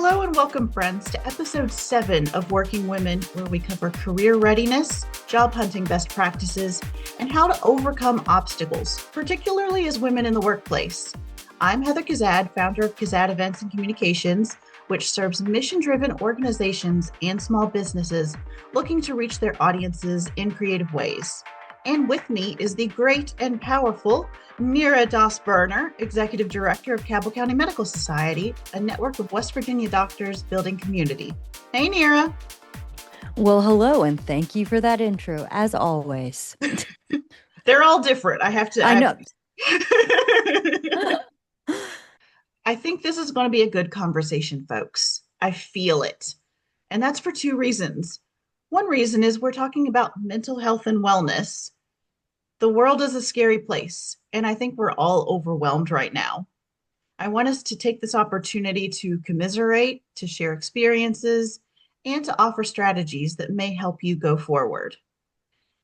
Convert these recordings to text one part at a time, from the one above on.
Hello and welcome, friends, to episode 7 of Working Women, where we cover career readiness, job hunting best practices, and how to overcome obstacles, particularly as women in the workplace. I'm Heather Kazad, founder of Kazad Events and Communications, which serves mission-driven organizations and small businesses looking to reach their audiences in creative ways. And with me is the great and powerful Neera Berner, Executive Director of Cabell County Medical Society, a network of West Virginia doctors building community. Hey, Neera. Well, hello, and thank you for that intro, as always. They're all different. I have to. I know. I think this is going to be a good conversation, folks. I feel it. And that's for 2 reasons. One reason is we're talking about mental health and wellness. The world is a scary place, and I think we're all overwhelmed right now. I want us to take this opportunity to commiserate, to share experiences, and to offer strategies that may help you go forward.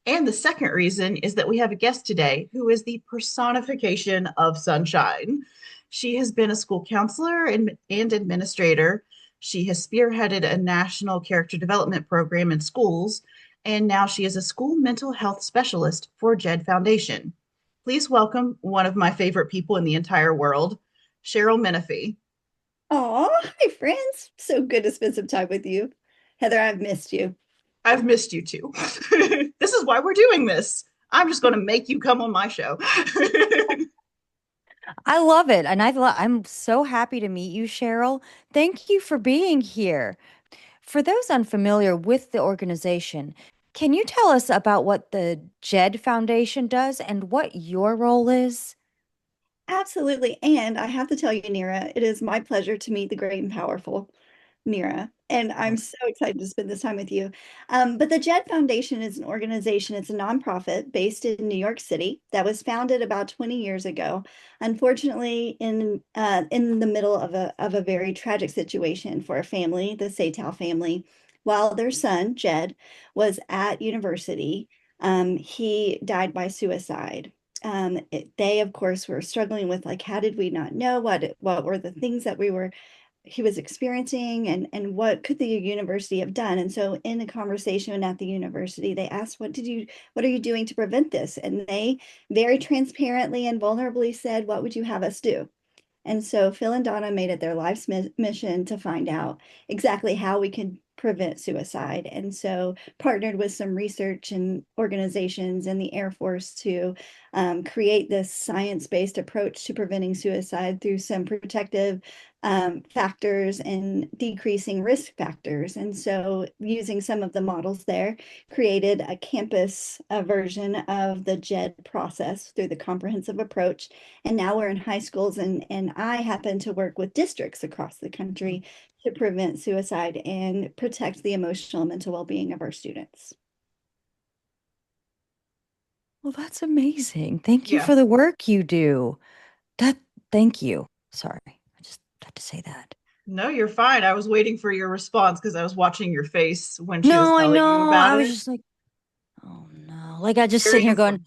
And the second reason is that we have a guest today who is the personification of sunshine. She has been a school counselor and administrator. She has spearheaded a national character development program in schools, and now she is a school mental health specialist for Jed Foundation. Please welcome one of my favorite people in the entire world, Sheril Menefee. Oh, hi, friends. So good to spend some time with you. Heather, I've missed you. I've missed you too. This is why we're doing this. I'm just going to make you come on my show. I love it, and I'm so happy to meet you, Sheril. Thank you for being here. For those unfamiliar with the organization, can you tell us about what the Jed Foundation does and what your role is? Absolutely. And I have to tell you, Neera, it is my pleasure to meet the great and powerful Neera. And I'm so excited to spend this time with you. But the Jed Foundation is an organization, it's a nonprofit based in New York City that was founded about 20 years ago. Unfortunately, in the middle of a very tragic situation for a family, the Satow family, while their son, Jed, was at university, he died by suicide. They, of course, were struggling with, like, how did we not know what were the things that he was experiencing, and what could the university have done? And so in a conversation at the university, they asked, what are you doing to prevent this? And they very transparently and vulnerably said, what would you have us do? And so Phil and Donna made it their life's mission to find out exactly how we can prevent suicide. And so partnered with some research and organizations and the Air Force to create this science-based approach to preventing suicide through some protective factors and decreasing risk factors. And so using some of the models there, created a campus version of the JED process through the comprehensive approach. And now we're in high schools, and I happen to work with districts across the country to prevent suicide and protect the emotional and mental well-being of our students. Well, that's amazing. Thank you Yeah. for the work you do. Thank you. Sorry, I just had to say that. No, you're fine. I was waiting for your response because I was watching your face when she was No, I telling you know. about I was it. just like, oh no. Like I just sit Very here important.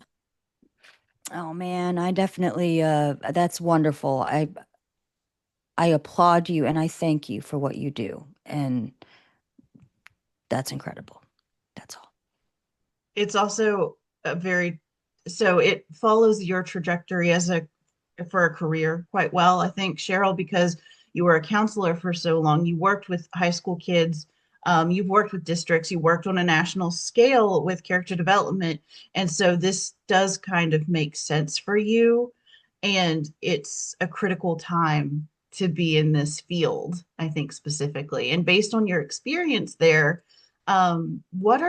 going, oh man, I definitely that's wonderful. I applaud you and I thank you for what you do. And that's incredible. That's all. It's also a very so it follows your trajectory as a for a career quite well, I think, Sheril, because you were a counselor for so long. You worked with high school kids. You've worked with districts. You worked on a national scale with character development, and so this does kind of make sense for you. And it's a critical time to be in this field, I think, specifically. And based on your experience there, what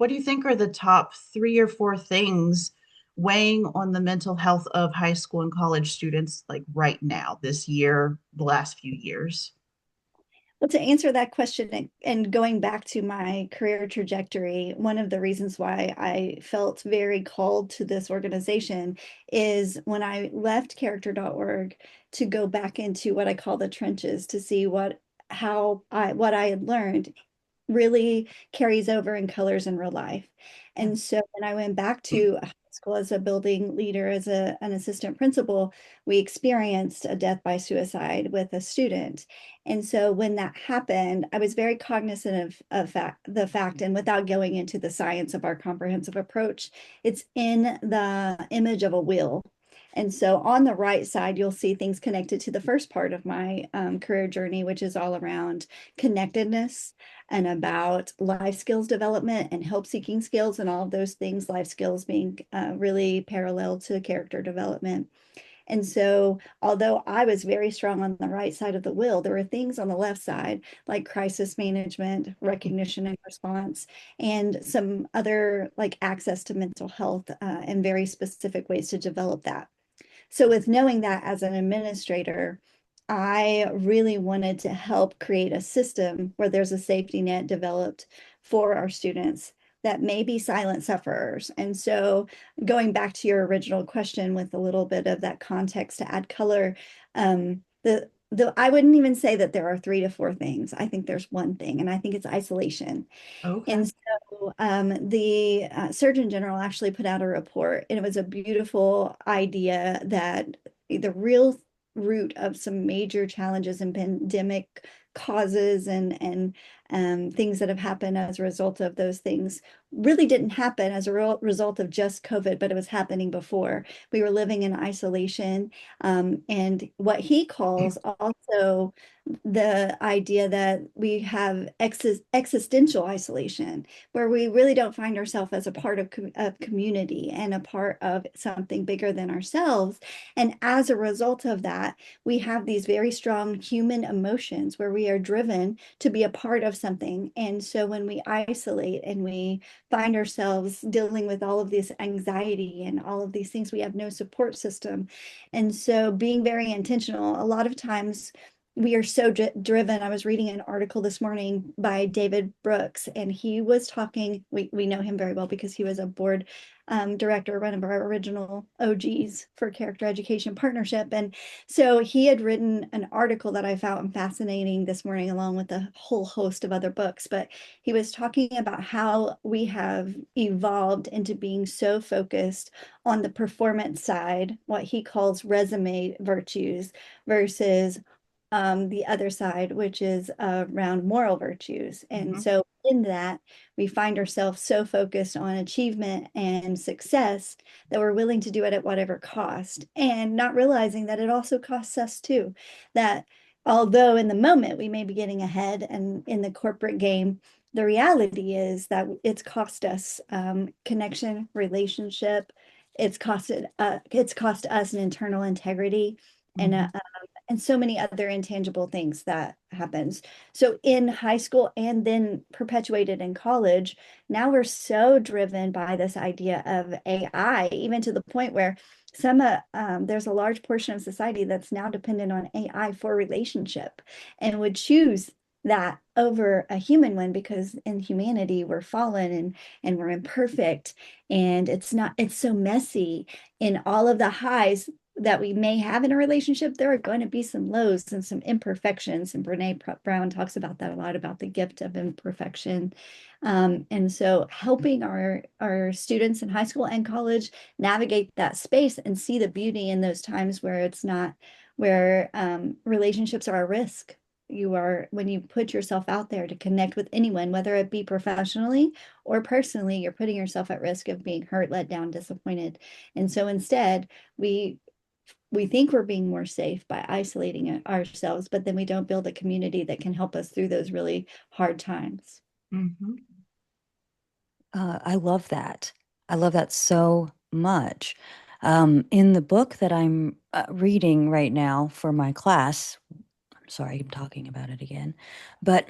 do you think are the top 3 or 4 things weighing on the mental health of high school and college students, like right now, this year, the last few years? Well, to answer that question and going back to my career trajectory, one of the reasons why I felt very called to this organization is when I left character.org to go back into what I call the trenches to see what I had learned really carries over in colors in real life. And so when I went back to a high school as a building leader, as an assistant principal, we experienced a death by suicide with a student. And so when that happened, I was very cognizant the fact, and without going into the science of our comprehensive approach, it's in the image of a wheel. And so on the right side, you'll see things connected to the first part of my career journey, which is all around connectedness and about life skills development and help seeking skills and all of those things, life skills being really parallel to character development. And so, although I was very strong on the right side of the wheel, there were things on the left side, like crisis management, recognition and response, and some other like access to mental health and very specific ways to develop that. So with knowing that as an administrator, I really wanted to help create a system where there's a safety net developed for our students that may be silent sufferers. And so going back to your original question with a little bit of that context to add color, the I wouldn't even say that there are 3 to 4 things. I think there's one thing, and I think it's isolation. Okay. And so the Surgeon General actually put out a report, and it was a beautiful idea that the real root of some major challenges and pandemic causes and things that have happened as a result of those things really didn't happen as a result of just COVID, but it was happening before. We were living in isolation, and what he calls also the idea that we have existential isolation, where we really don't find ourselves as a part of community and a part of something bigger than ourselves. And as a result of that, we have these very strong human emotions where we are driven to be a part of something. And so when we isolate and we find ourselves dealing with all of this anxiety and all of these things, we have no support system. And so being very intentional, a lot of times we are so driven. I was reading an article this morning by David Brooks, and he was talking. We know him very well because he was a board director, one of our original OGs for Character Education Partnership. And so he had written an article that I found fascinating this morning, along with a whole host of other books. But he was talking about how we have evolved into being so focused on the performance side, what he calls resume virtues, versus the other side, which is around moral virtues. And Mhm. so in that, we find ourselves so focused on achievement and success that we're willing to do it at whatever cost, and not realizing that it also costs us too. That although in the moment we may be getting ahead and in the corporate game, the reality is that it's cost us connection, relationship. It's cost us an internal integrity and Mhm. and so many other intangible things that happens. So in high school and then perpetuated in college, now we're so driven by this idea of AI, even to the point where there's a large portion of society that's now dependent on AI for relationship and would choose that over a human one, because in humanity we're fallen and we're imperfect, and it's so messy. In all of the highs that we may have in a relationship, there are going to be some lows and some imperfections. And Brene Brown talks about that a lot, about the gift of imperfection. And so helping our students in high school and college navigate that space and see the beauty in those times where it's not, where relationships are a risk. When you put yourself out there to connect with anyone, whether it be professionally or personally, you're putting yourself at risk of being hurt, let down, disappointed. And so instead, we we think we're being more safe by isolating ourselves, but then we don't build a community that can help us through those really hard times. Mhm. I love that. I love that so much. In the book that I'm reading right now for my class, I'm sorry, I'm talking about it again, but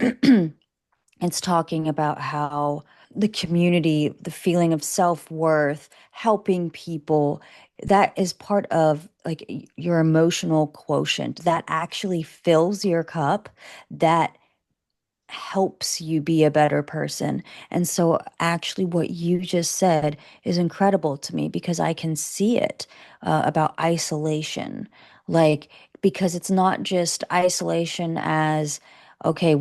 it's talking about how the community, the feeling of self-worth, helping people, that is part of like your emotional quotient that actually fills your cup, that helps you be a better person. And so, actually, what you just said is incredible to me because I can see it about isolation. Like, because it's not just isolation as, okay,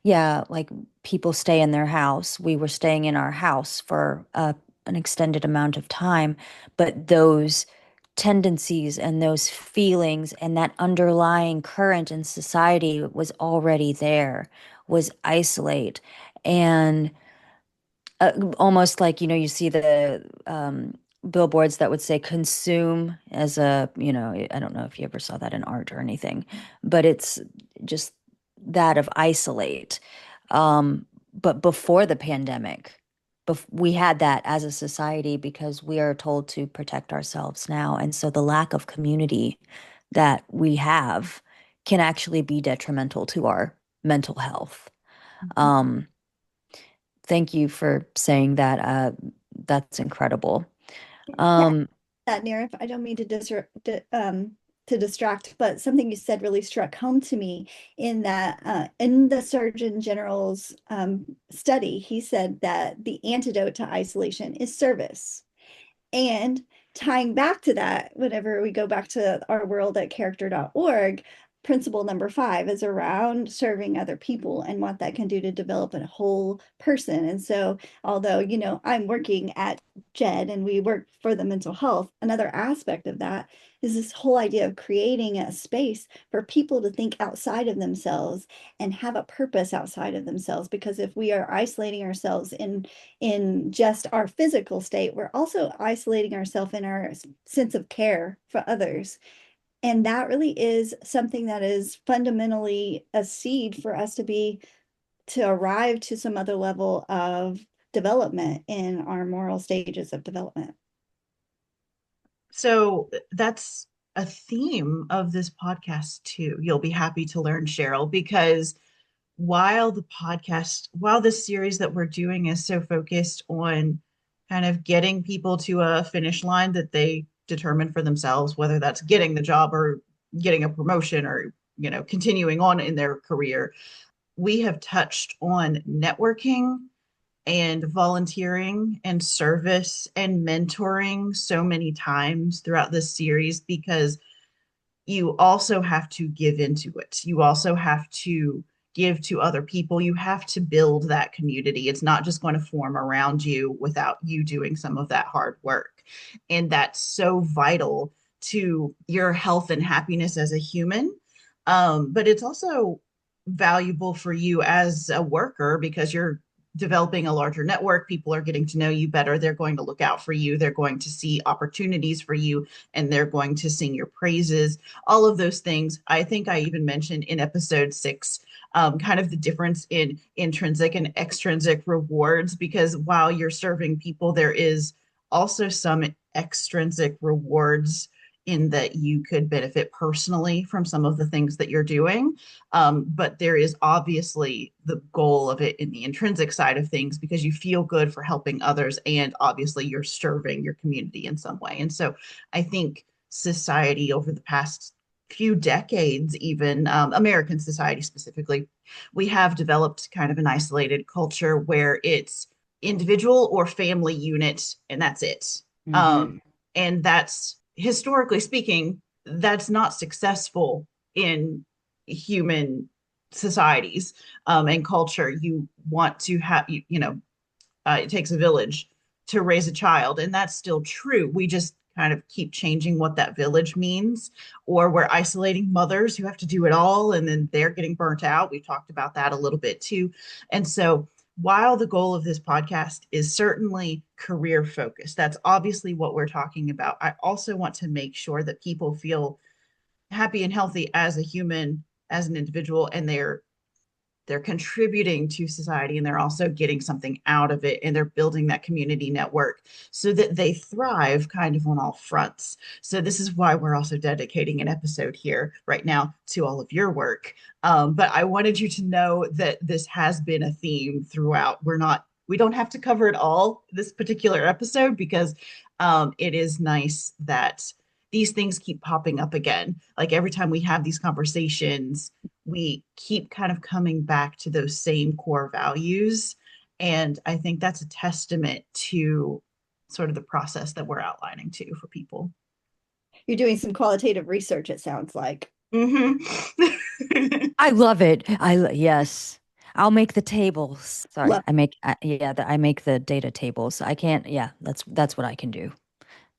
yeah, like people stay in their house. We were staying in our house for an extended amount of time, but those tendencies and those feelings and that underlying current in society was already there, was isolate. And almost like, you see the billboards that would say consume as a, I don't know if you ever saw that in art or anything, but it's just that of isolate. But before the pandemic, we had that as a society because we are told to protect ourselves now. And so the lack of community that we have can actually be detrimental to our mental health. Um, Thank you for saying that. That's incredible. Yeah, Um, that Neera, I don't mean to distract, but something you said really struck home to me in that in the Surgeon General's study, he said that the antidote to isolation is service. And tying back to that, whenever we go back to our world at character.org, principle number 5 is around serving other people and what that can do to develop a whole person. And so, although, I'm working at Jed and we work for the mental health, another aspect of that is this whole idea of creating a space for people to think outside of themselves and have a purpose outside of themselves. Because if we are isolating ourselves in just our physical state, we're also isolating ourselves in our sense of care for others. And that really is something that is fundamentally a seed for us to arrive to some other level of development in our moral stages of development. So that's a theme of this podcast too. You'll be happy to learn, Cheryl, because while this series that we're doing is so focused on kind of getting people to a finish line that they determine for themselves, whether that's getting the job or getting a promotion or, continuing on in their career, we have touched on networking and volunteering and service and mentoring so many times throughout this series because you also have to give into it. You also have to give to other people. You have to build that community. It's not just going to form around you without you doing some of that hard work. And that's so vital to your health and happiness as a human. But it's also valuable for you as a worker because you're developing a larger network. People are getting to know you better. They're going to look out for you. They're going to see opportunities for you and they're going to sing your praises, all of those things. I think I even mentioned in episode 6, kind of the difference in intrinsic and extrinsic rewards, because while you're serving people, there is also some extrinsic rewards in that you could benefit personally from some of the things that you're doing. But there is obviously the goal of it in the intrinsic side of things because you feel good for helping others and obviously you're serving your community in some way. And so I think society over the past few decades, even American society specifically, we have developed kind of an isolated culture where it's individual or family unit, and that's it. mhm. Um, and that's historically speaking, that's not successful in human societies and culture. You want to have, it takes a village to raise a child, and that's still true. We just kind of keep changing what that village means, or we're isolating mothers who have to do it all, and then they're getting burnt out. We've talked about that a little bit too. And so, while the goal of this podcast is certainly career focused, that's obviously what we're talking about. I also want to make sure that people feel happy and healthy as a human, as an individual, and they're contributing to society and they're also getting something out of it and they're building that community network so that they thrive kind of on all fronts. So this is why we're also dedicating an episode here right now to all of your work. But I wanted you to know that this has been a theme throughout. We don't have to cover it all this particular episode because it is nice that these things keep popping up again. Like every time we have these conversations, we keep kind of coming back to those same core values. And I think that's a testament to sort of the process that we're outlining too for people. You're doing some qualitative research, it sounds like. Mm-hmm. I love it. Yes. I'll make the tables. Sorry, Love. yeah, I make the data tables. I can't, yeah, that's what I can do.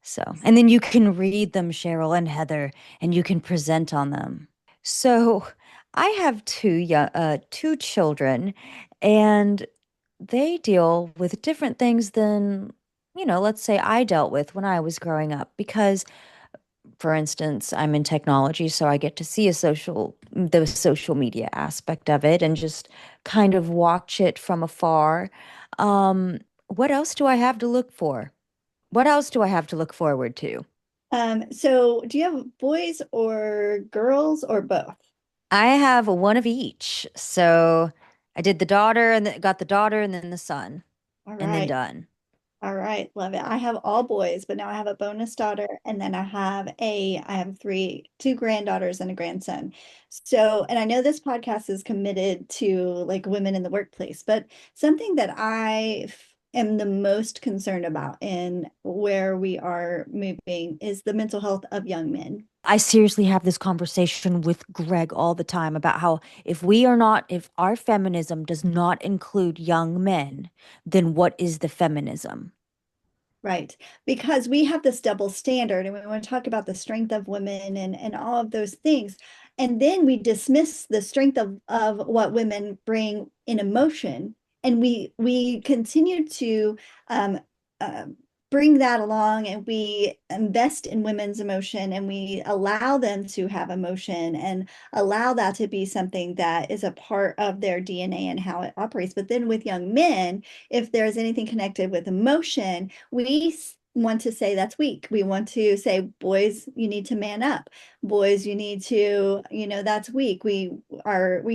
So, and then you can read them, Cheryl and Heather, and you can present on them. So, I have two children, and they deal with different things than, let's say I dealt with when I was growing up. Because, for instance, I'm in technology, so I get to see the social media aspect of it and just kind of watch it from afar. What else do I have to look for? What else do I have to look forward to? So do you have boys or girls or both? I have one of each. So I did the daughter and got the daughter and then the son All and then right. done. All right, love it. I have all boys, but now I have a bonus daughter, and then I have two granddaughters and a grandson. So, and I know this podcast is committed to like women in the workplace, but something that am the most concerned about in where we are moving is the mental health of young men. I seriously have this conversation with Greg all the time about how if our feminism does not include young men, then what is the feminism? Right. Because we have this double standard and we want to talk about the strength of women and all of those things. And then we dismiss the strength of what women bring in emotion. And we continue to um, uh, bring that along and we invest in women's emotion and we allow them to have emotion and allow that to be something that is a part of their DNA and how it operates. But then with young men, if there's anything connected with emotion, we want to say that's weak. We want to say, boys, you need to man up. Boys, you need to, that's weak. We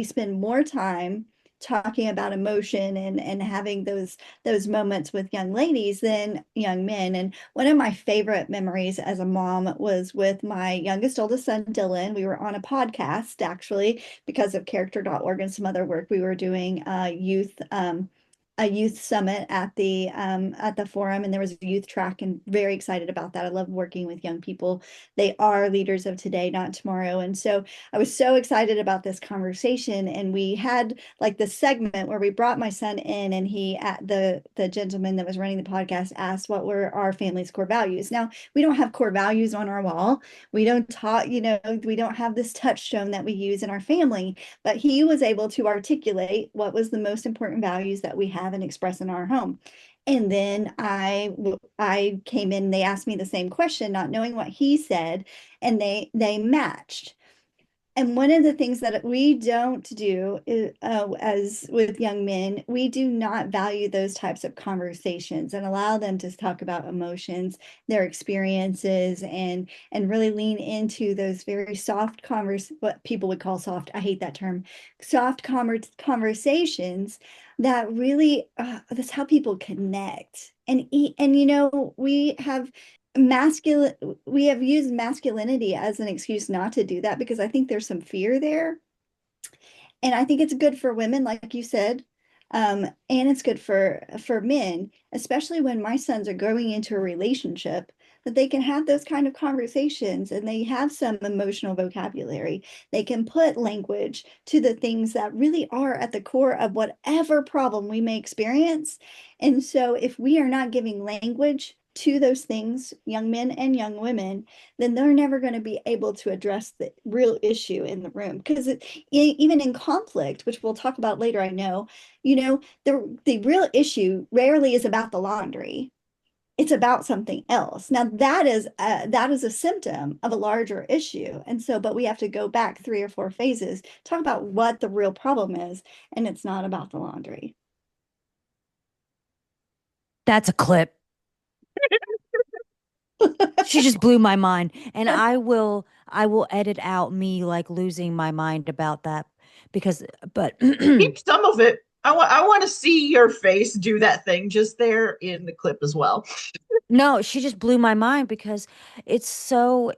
spend more time talking about emotion and having those moments with young ladies than young men. And one of my favorite memories as a mom was with my youngest oldest son, Dylan. We were on a podcast actually because of character.org and some other work we were doing a youth summit at the forum, and there was a youth track, and very excited about that. I love working with young people. They are leaders of today, not tomorrow. And so I was so excited about this conversation. And we had like the segment where we brought my son in, and he at the gentleman that was running the podcast asked what were our family's core values. Now, we don't have core values on our wall. We don't talk, we don't have this touchstone that we use in our family, but he was able to articulate what was the most important values that we have and express in our home. And then I came in, they asked me the same question, not knowing what he said, and they matched. And one of the things that we don't do is, as with young men, we do not value those types of conversations and allow them to talk about emotions, their experiences, and really lean into those very what people would call soft. I hate that term, conversations that really that's how people connect. And masculine we have used masculinity as an excuse not to do that because I think there's some fear there. And I think it's good for women, like you said, and it's good for men, especially when my sons are going into a relationship, that they can have those kind of conversations and they have some emotional vocabulary. They can put language to the things that really are at the core of whatever problem we may experience. And so, if we are not giving language to those things, young men and young women, then they're never going to be able to address the real issue in the room. Because even in conflict, which we'll talk about later, I know, the real issue rarely is about the laundry. It's about something else. Now that is a symptom of a larger issue. And so, but we have to go back 3 or 4 phases, talk about what the real problem is, and it's not about the laundry. That's a clip. She just blew my mind. And I will edit out me like losing my mind about that because but Keep some of it. I want to see your face do that thing just there in the clip as well. no, she just blew my mind because it's so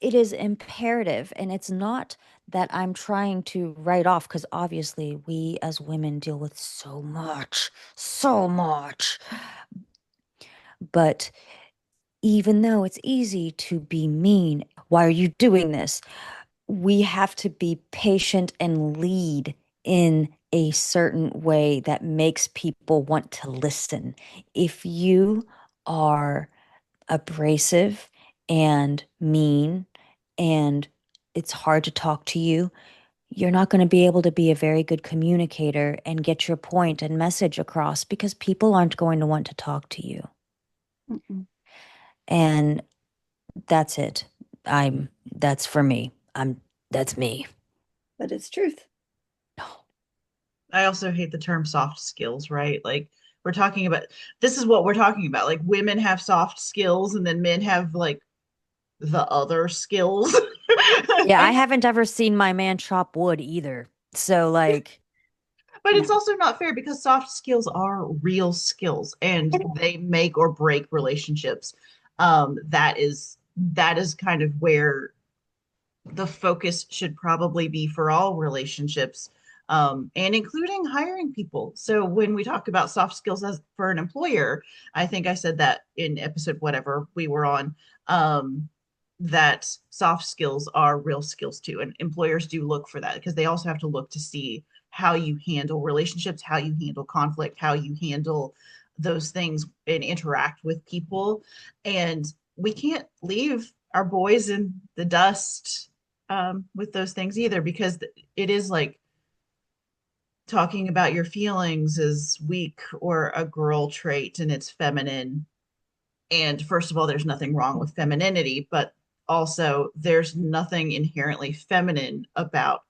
it is imperative, and it's not that I'm trying to write off because obviously we as women deal with so much. But even though it's easy to be mean, why are you doing this? We have to be patient and lead in a certain way that makes people want to listen. If you are abrasive and mean and it's hard to talk to you, you're not going to be able to be a very good communicator and get your point and message across because people aren't going to want to talk to you. Mm-mm. And that's it. That's for me. That's me. But it's truth. I also hate the term soft skills, right? Like we're talking about this is what we're talking about. Like women have soft skills and then men have like the other skills. Yeah, I haven't ever seen my man chop wood either. So like, But No. it's also not fair because soft skills are real skills and they make or break relationships. That is kind of where the focus should probably be for all relationships, and including hiring people. So when we talk about soft skills as for an employer, I think I said that in episode whatever we were on, that soft skills are real skills too. And employers do look for that because they also have to look to see how you handle relationships, how you handle conflict, how you handle those things and interact with people. And we can't leave our boys in the dust with those things either, because it is like talking about your feelings is weak or a girl trait and it's feminine. And first of all, there's nothing wrong with femininity, but also there's nothing inherently feminine about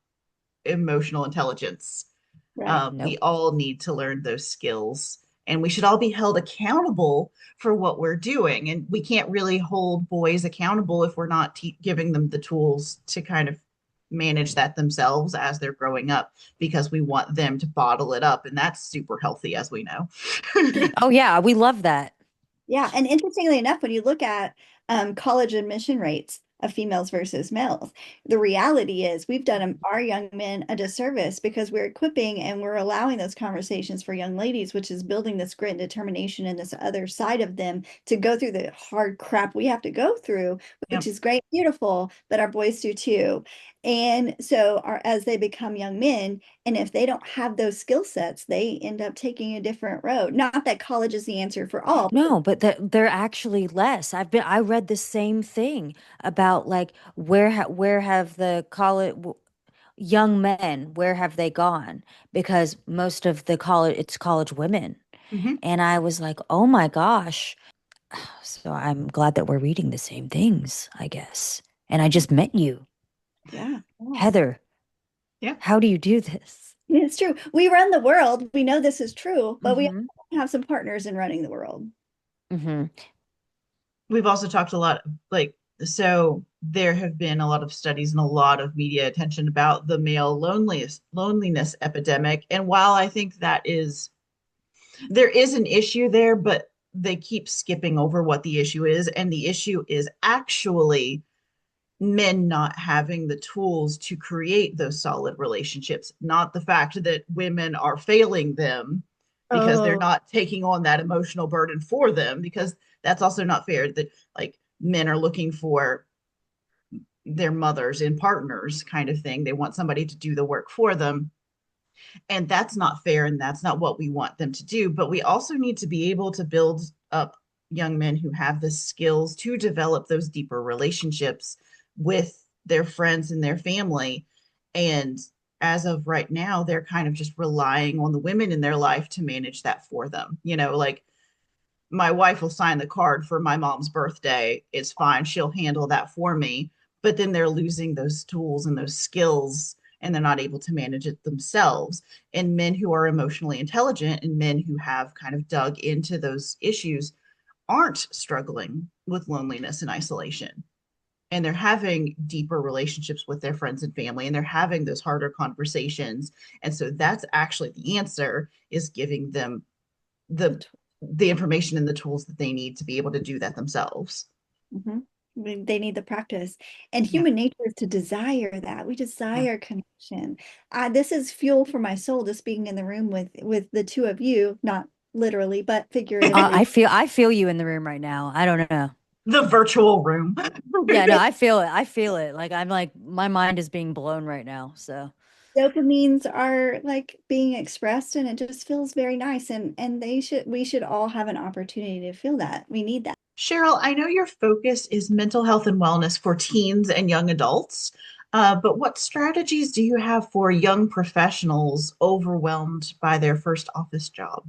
emotional intelligence. Right. We nope. all need to learn those skills and we should all be held accountable for what we're doing. And we can't really hold boys accountable if we're not giving them the tools to kind of manage that themselves as they're growing up, because we want them to bottle it up. And that's super healthy, as we know. Oh yeah, we love that. Yeah, and interestingly enough, when you look at college admission rates of females versus males, the reality is we've done our young men a disservice because we're equipping and we're allowing those conversations for young ladies, which is building this grit and determination and this other side of them to go through the hard crap we have to go through, which Yep. is great, beautiful, but our boys do too. And so as they become young men, and if they don't have those skill sets, they end up taking a different road. Not that college is the answer for all, No, but they're actually less. I read the same thing about like where have the college young men, where have they gone? Because most of the college, it's college women. Mm-hmm. And I was like, oh my gosh. So I'm glad that we're reading the same things, I guess. And I just met you, yeah. Heather. Yeah. How do you do this? Yeah, it's true. We run the world. We know this is true, but we Mm-hmm. have some partners in running the world. Mm-hmm. We've also talked a lot, like, so there have been a lot of studies and a lot of media attention about the male loneliness epidemic. And while I think there is an issue there, but they keep skipping over what the issue is. And the issue is actually men not having the tools to create those solid relationships, not the fact that women are failing them because they're Oh, not taking on that emotional burden for them, because that's also not fair that like men are looking for their mothers and partners kind of thing. They want somebody to do the work for them, and that's not fair and that's not what we want them to do. But we also need to be able to build up young men who have the skills to develop those deeper relationships with their friends and their family. And as of right now, they're kind of just relying on the women in their life to manage that for them. Like my wife will sign the card for my mom's birthday. It's fine. She'll handle that for me. But then they're losing those tools and those skills and they're not able to manage it themselves. And men who are emotionally intelligent and men who have kind of dug into those issues aren't struggling with loneliness and isolation. And they're having deeper relationships with their friends and family and they're having those harder conversations. And so that's actually the answer, is giving them the the tool. the information and the tools that they need to be able to do that themselves. Mhm. They need the practice. And Yeah. human nature is to desire that. We Yeah. desire connection. This is fuel for my soul, just being in the room with the two of you, not literally, but figuratively. I feel you in the room right now. I don't know. The virtual room. Yeah, no, I feel it. I feel it. Like I'm like my mind is being blown right now. So. dopamines are like being expressed and it just feels very nice and we should all have an opportunity to feel that. We need that. Cheryl, I know your focus is mental health and wellness for teens and young adults, but what strategies do you have for young professionals overwhelmed by their first office job?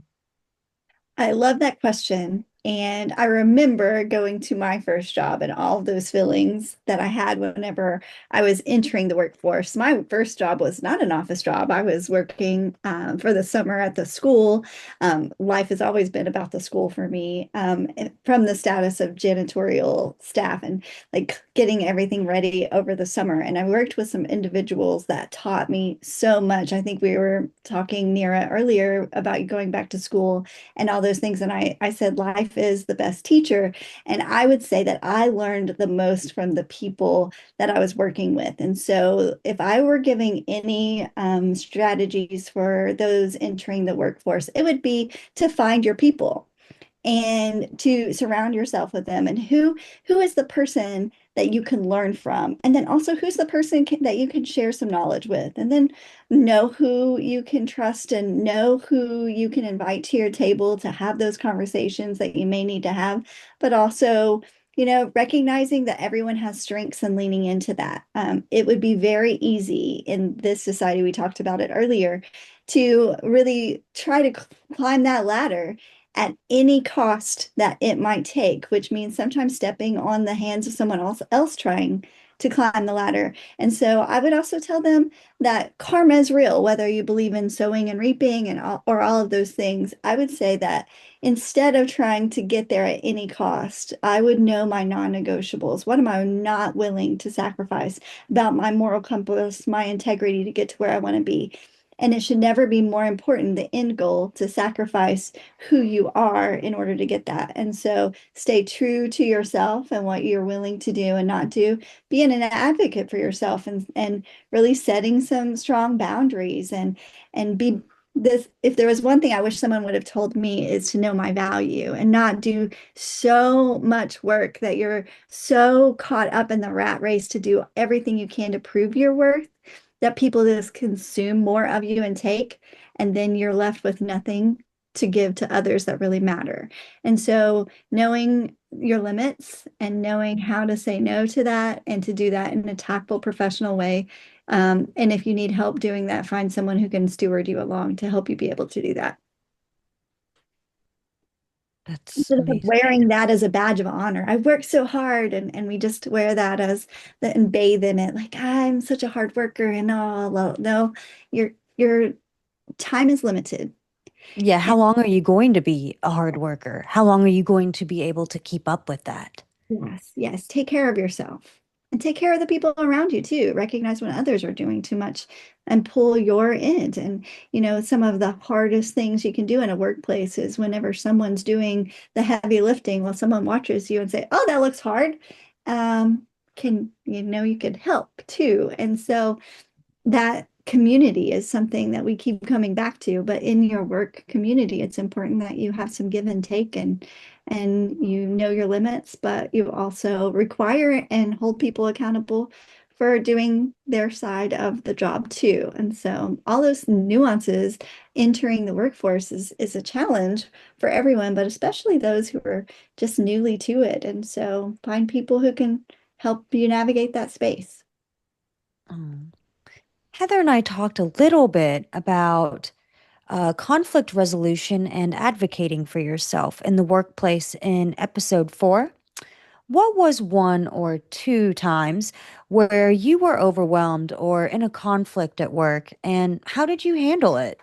I love that question. And I remember going to my first job and all of those feelings that I had whenever I was entering the workforce. My first job was not an office job. I was working for the summer at the school. Life has always been about the school for me, from the status of janitorial staff and like getting everything ready over the summer. And I worked with some individuals that taught me so much. I think we were talking, Neera, earlier about going back to school and all those things. And I said, life is the best teacher. And I would say that I learned the most from the people that I was working with. And so if I were giving any strategies for those entering the workforce, it would be to find your people and to surround yourself with them and who is the person that you can learn from and then also who's the person that you can share some knowledge with and then know who you can trust and know who you can invite to your table to have those conversations that you may need to have, but also recognizing that everyone has strengths and leaning into that. It would be very easy in this society, we talked about it earlier, to really try to climb that ladder at any cost that it might take, which means sometimes stepping on the hands of someone else trying to climb the ladder. And so I would also tell them that karma is real, whether you believe in sowing and reaping or all of those things. I would say that instead of trying to get there at any cost, I would know my non-negotiables. What am I not willing to sacrifice about my moral compass, my integrity to get to where I want to be? And it should never be more important, the end goal, to sacrifice who you are in order to get that. And so stay true to yourself and what you're willing to do and not do. Being an advocate for yourself and really setting some strong boundaries and be this. If there was one thing I wish someone would have told me is to know my value and not do so much work that you're so caught up in the rat race to do everything you can to prove your worth that people just consume more of you and take, and then you're left with nothing to give to others that really matter. And so knowing your limits and knowing how to say no to that and to do that in a tactful, professional way. And if you need help doing that, find someone who can steward you along to help you be able to do that. That's Instead of amazing. wearing that as a badge of honor. I worked so hard and we just wear that as the and bathe in it like I'm such a hard worker and all. Well, no, your time is limited. Yeah, how And long are you going to be a hard worker? How long are you going to be able to keep up with that? yes, yes, take care of yourself and take care of the people around you too. Recognize when others are doing too much and pull your end. And, some of the hardest things you can do in a workplace is whenever someone's doing the heavy lifting, while someone watches you and say, oh, that looks hard. Um, you could help too. And so that community is something that we keep coming back to, but in your work community, it's important that you have some give and take and you know your limits, but you also require and hold people accountable for doing their side of the job too. And so all those nuances entering the workforce is a challenge for everyone, but especially those who are just newly to it. And so find people who can help you navigate that space. Um, Heather and I talked a little bit about conflict resolution and advocating for yourself in the workplace in episode 4. What was one or two times where you were overwhelmed or in a conflict at work, and how did you handle it?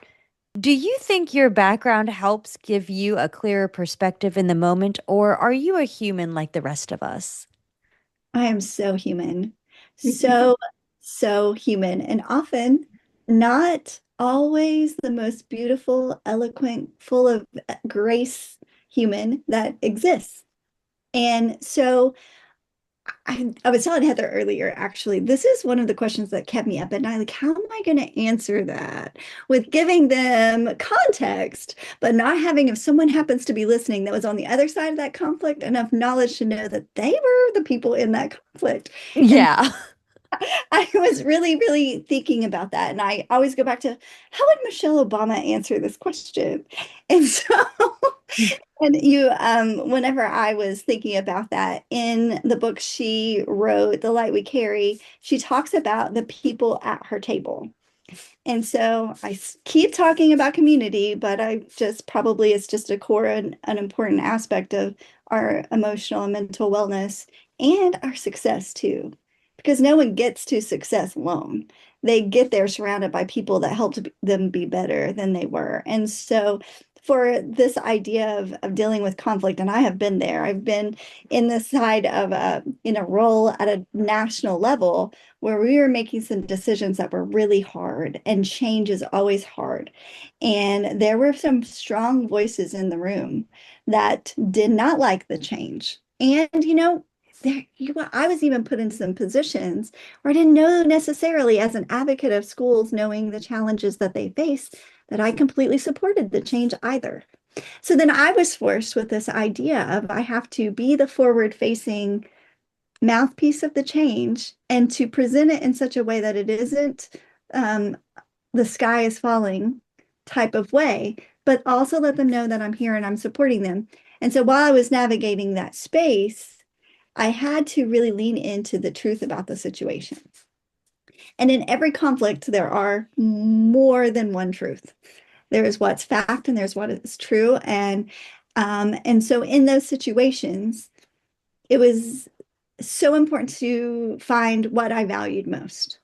Do you think your background helps give you a clearer perspective in the moment, or are you a human like the rest of us? I am so human. So, so human. And often not always the most beautiful, eloquent, full of grace human that exists. And so I was telling Heather earlier, actually, this is one of the questions that kept me up at night. Like, how am I going to answer that with giving them context, but not having, if someone happens to be listening that was on the other side of that conflict, enough knowledge to know that they were the people in that conflict. And Yeah. I was really, really thinking about that. And I always go back to how would Michelle Obama answer this question? And so, and whenever I was thinking about that in the book she wrote, The Light We Carry, she talks about the people at her table. And so keep talking about community, but I just probably it's just a core and an important aspect of our emotional and mental wellness and our success too. Because no one gets to success alone. They get there surrounded by people that helped them be better than they were. And so for this idea of dealing with conflict, and I have been there, I've been in the side of in a role at a national level where we were making some decisions that were really hard, and change is always hard. And there were some strong voices in the room that did not like the change. And, I was even put in some positions where I didn't know necessarily, as an advocate of schools, knowing the challenges that they face, that I completely supported the change either. So then I was forced with this idea of I have to be the forward facing mouthpiece of the change and to present it in such a way that it isn't um, the sky is falling type of way, but also let them know that I'm here and I'm supporting them. And so while I was navigating that space, I had to really lean into the truth about the situation. And in every conflict, there are more than one truth. There is what's fact and there's what is true. And so in those situations, it was so important to find what I valued most.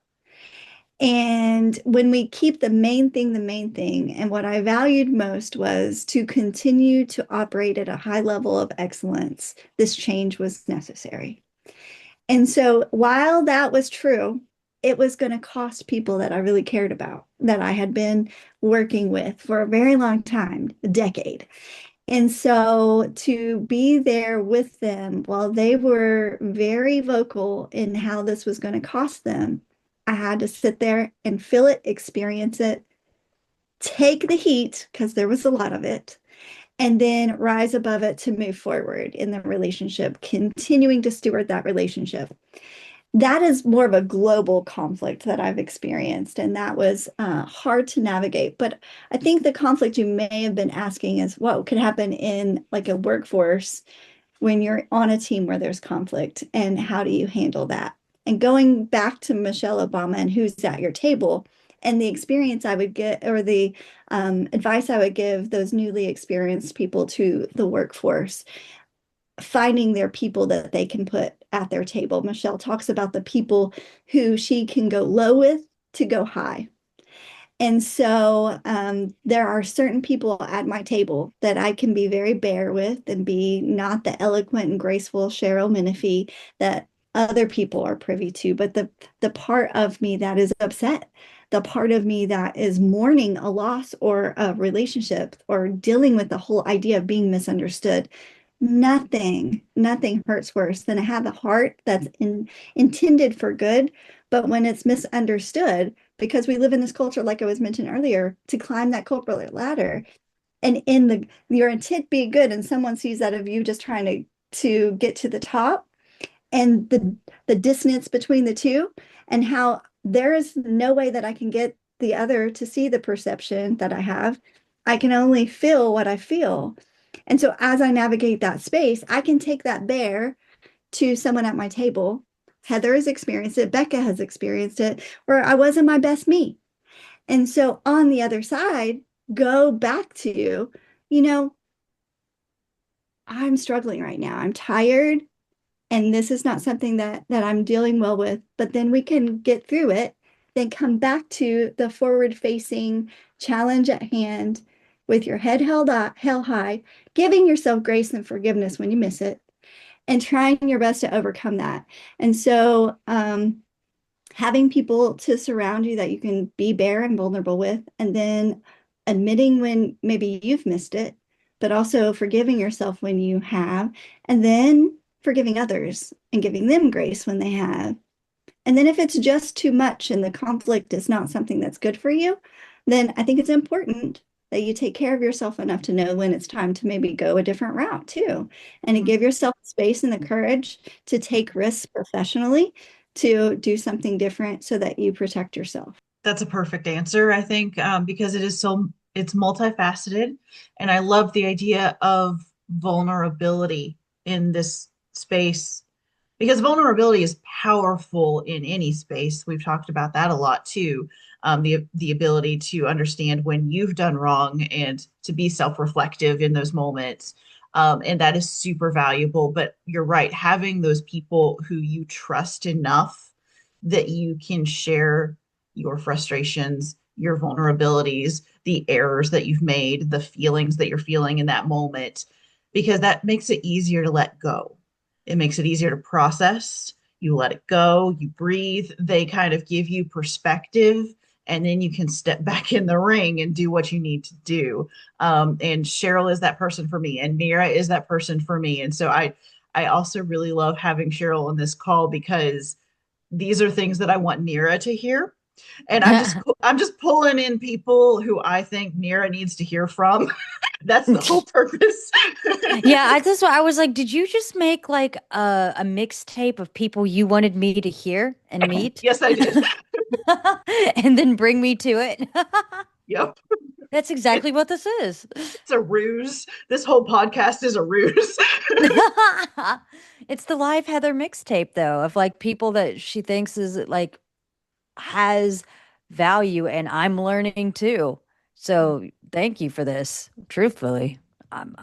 And when we keep the main thing, and what I valued most was to continue to operate at a high level of excellence, this change was necessary. And so while that was true, it was going to cost people that I really cared about, that I had been working with for a very long time, a decade. And so to be there with them while they were very vocal in how this was going to cost them, I had to sit there and feel it, experience it, take the heat, because there was a lot of it, and then rise above it to move forward in the relationship, continuing to steward that relationship. That is more of a global conflict that I've experienced, and that was hard to navigate. But I think the conflict you may have been asking is what could happen in like a workforce when you're on a team where there's conflict, and how do you handle that? And going back to Michelle Obama and who's at your table, and the experience I would get, or the advice I would give those newly experienced people to the workforce, finding their people that they can put at their table. Michelle talks about the people who she can go low with to go high. And so there are certain people at my table that I can be very bare with and be not the eloquent and graceful Sheril Menefee that other people are privy to, but the part of me that is upset, the part of me that is mourning a loss or a relationship or dealing with the whole idea of being misunderstood. Nothing hurts worse than to have a heart that's intended for good, but when it's misunderstood, because we live in this culture, like I was mentioned earlier, to climb that corporate ladder. And in your intent be good, and someone sees that of you just trying to get to the top, and the dissonance between the two, and how there is no way that I can get the other to see the perception that I have. I can only feel what I feel. And so as I navigate that space, I can take that bear to someone at my table. Heather has experienced it, Becca has experienced it, where I wasn't my best me. And so on the other side, go back to, you know, I'm struggling right now. I'm tired, and this is not something that I'm dealing well with, but then we can get through it, then come back to the forward facing challenge at hand with your head held high, giving yourself grace and forgiveness when you miss it, and trying your best to overcome that. And so having people to surround you that you can be bare and vulnerable with, and then admitting when maybe you've missed it, but also forgiving yourself when you have, and then forgiving others and giving them grace when they have. And then if it's just too much and the conflict is not something that's good for you, then I think it's important that you take care of yourself enough to know when it's time to maybe go a different route too, and to give yourself space and the courage to take risks professionally, to do something different so that you protect yourself. That's a perfect answer, I think, because it's multifaceted, and I love the idea of vulnerability in this space because vulnerability is powerful in any space. We've talked about that a lot too. The ability to understand when you've done wrong and to be self-reflective in those moments. And that is super valuable. But you're right, having those people who you trust enough that you can share your frustrations, your vulnerabilities, the errors that you've made, the feelings that you're feeling in that moment, because that makes it easier to let go. It makes it easier to process. You let it go, you breathe. They kind of give you perspective, and then you can step back in the ring and do what you need to do. And Sheril is that person for me, and Neera is that person for me. And so I also really love having Sheril on this call because these are things that I want Neera to hear. And I'm just pulling in people who I think Neera needs to hear from. That's the whole purpose. Yeah, I was like, did you just make like a mixtape of people you wanted me to hear and meet? Yes, I did. And then bring me to it. Yep. That's It, exactly what this is. it's a ruse. This whole podcast is a ruse. It's the live Heather mixtape though, of like people that she thinks is like has value and I'm learning too. So thank you for this. Truthfully, I'm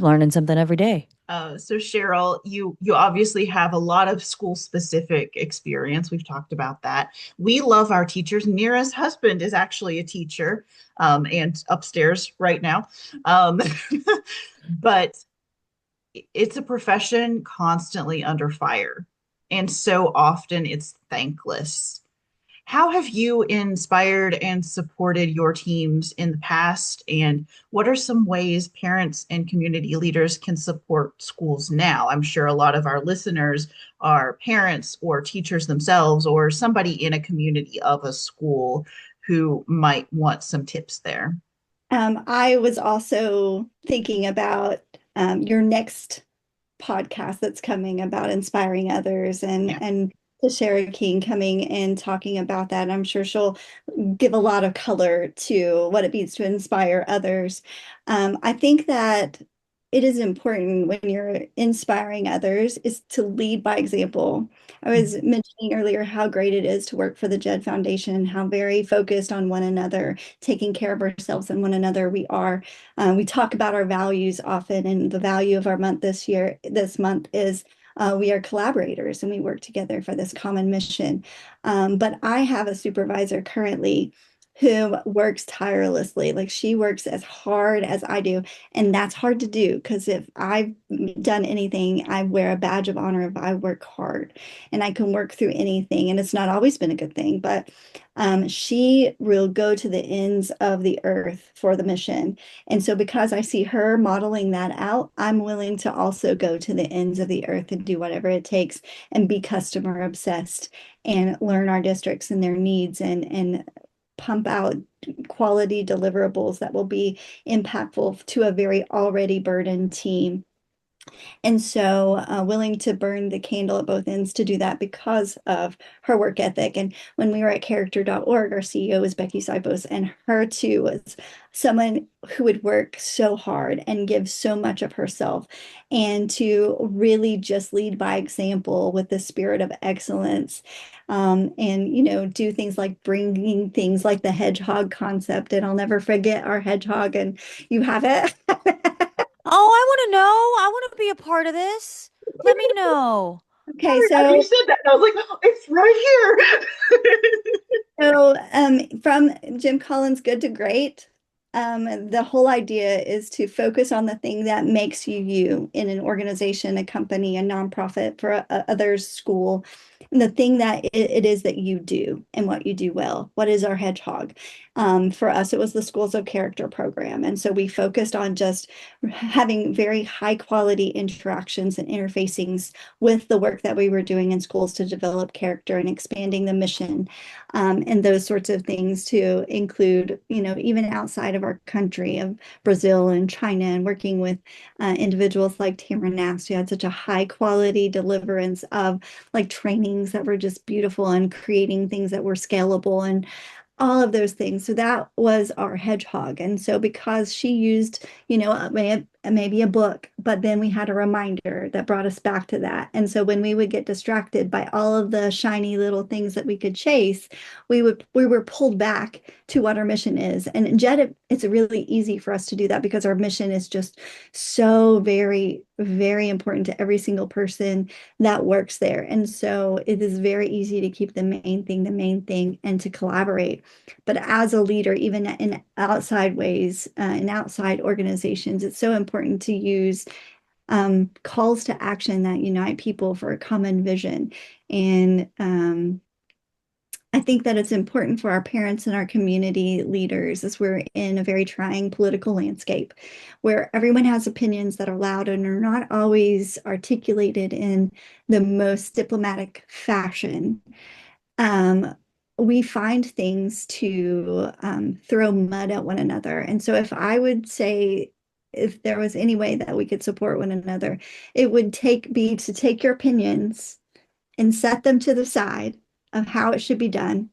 learning something every day. So Sheril, you obviously have a lot of school specific experience. We've talked about that. We love our teachers. Neera's husband is actually a teacher, and upstairs right now. Um, but it's a profession constantly under fire, and so often it's thankless. How have you inspired and supported your teams in the past? And what are some ways parents and community leaders can support schools now? I'm sure a lot of our listeners are parents or teachers themselves, or somebody in a community of a school who might want some tips there. I was also thinking about your next podcast that's coming about inspiring others Yeah. and Tashara King coming and talking about that. I'm sure she'll give a lot of color to what it means to inspire others. I think that it is important when you're inspiring others is to lead by example. I was mentioning earlier how great it is to work for the Jed Foundation, how very focused on one another, taking care of ourselves and one another we are. We talk about our values often, and the value of our month this month is we are collaborators and we work together for this common mission. But I have a supervisor currently who works tirelessly. Like she works as hard as I do. And that's hard to do because if I've done anything, I wear a badge of honor if I work hard and I can work through anything. And it's not always been a good thing, but she will go to the ends of the earth for the mission. And so, because I see her modeling that out, I'm willing to also go to the ends of the earth and do whatever it takes and be customer obsessed and learn our districts and their needs and pump out quality deliverables that will be impactful to a very already burdened team. And so, willing to burn the candle at both ends to do that because of her work ethic. And when we were at character.org, our CEO was Becky Sipos, and her too was someone who would work so hard and give so much of herself and to really just lead by example with the spirit of excellence. And, do things like bringing things like the hedgehog concept. And I'll never forget our hedgehog, and you have it. Oh, I want to know. I want to be a part of this. Let me know. Okay, You so said that, and I was like, oh, it's right here. From Jim Collins' Good to Great, the whole idea is to focus on the thing that makes you you in an organization, a company, a nonprofit, for others, school, and the thing that it is that you do and what you do well. What is our hedgehog? For us, it was the Schools of Character program. And so we focused on just having very high quality interactions and interfacings with the work that we were doing in schools to develop character and expanding the mission and those sorts of things to include, even outside of our country of Brazil and China and working with individuals like Tamara Nast, who had such a high quality deliverance of like training things that were just beautiful and creating things that were scalable and all of those things. So that was our hedgehog. And so because she used, maybe a book, but then we had a reminder that brought us back to that. And so when we would get distracted by all of the shiny little things that we could chase, we were pulled back to what our mission is. And Jed, it's really easy for us to do that because our mission is just so very, very important to every single person that works there. And so it is very easy to keep the main thing, and to collaborate. But as a leader, even in outside ways, in outside organizations, it's so important to use calls to action that unite people for a common vision. And I think that it's important for our parents and our community leaders, as we're in a very trying political landscape where everyone has opinions that are loud and are not always articulated in the most diplomatic fashion. Um, we find things to throw mud at one another. And so, if I would say, if there was any way that we could support one another, it would be to take your opinions and set them to the side of how it should be done,